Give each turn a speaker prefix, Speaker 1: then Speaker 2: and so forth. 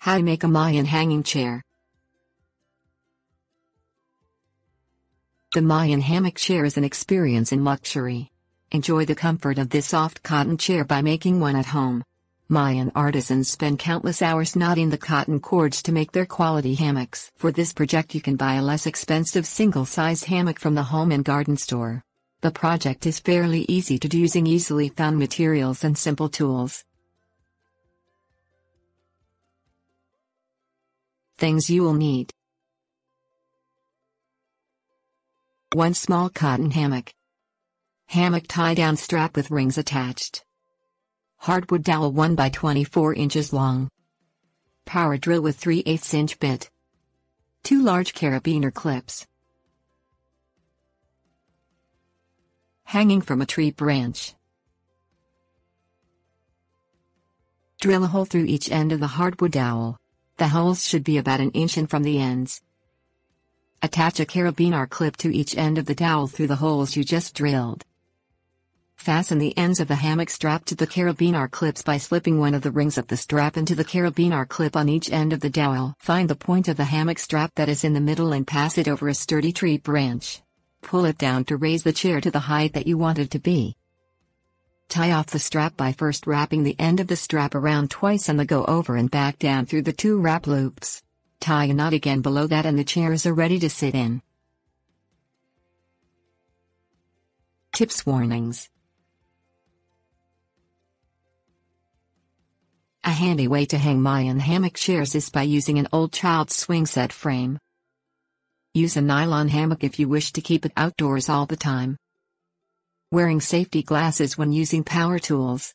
Speaker 1: How to make a Mayan hanging chair. The Mayan hammock chair is an experience in luxury. Enjoy the comfort of this soft cotton chair by making one at home. Mayan artisans spend countless hours knotting the cotton cords to make their quality hammocks. For this project you can buy a less expensive single-size hammock from the home and garden store. The project is fairly easy to do using easily found materials and simple tools. Things you will need: 1 small cotton hammock. Hammock tie-down strap with rings attached. Hardwood dowel 1 by 24 inches long. Power drill with 3/8 inch bit. 2 large carabiner clips. Hanging from a tree branch. Drill a hole through each end of the hardwood dowel. The holes should be about 1 inch in from the ends. Attach a carabiner clip to each end of the dowel through the holes you just drilled. Fasten the ends of the hammock strap to the carabiner clips by slipping one of the rings of the strap into the carabiner clip on each end of the dowel. Find the point of the hammock strap that is in the middle and pass it over a sturdy tree branch. Pull it down to raise the chair to the height that you want it to be. Tie off the strap by first wrapping the end of the strap around twice and then go over and back down through the 2 wrap loops. Tie a knot again below that and the chairs are ready to sit in. Tips: warnings. A handy way to hang Mayan hammock chairs is by using an old child's swing set frame. Use a nylon hammock if you wish to keep it outdoors all the time. Wearing safety glasses when using power tools.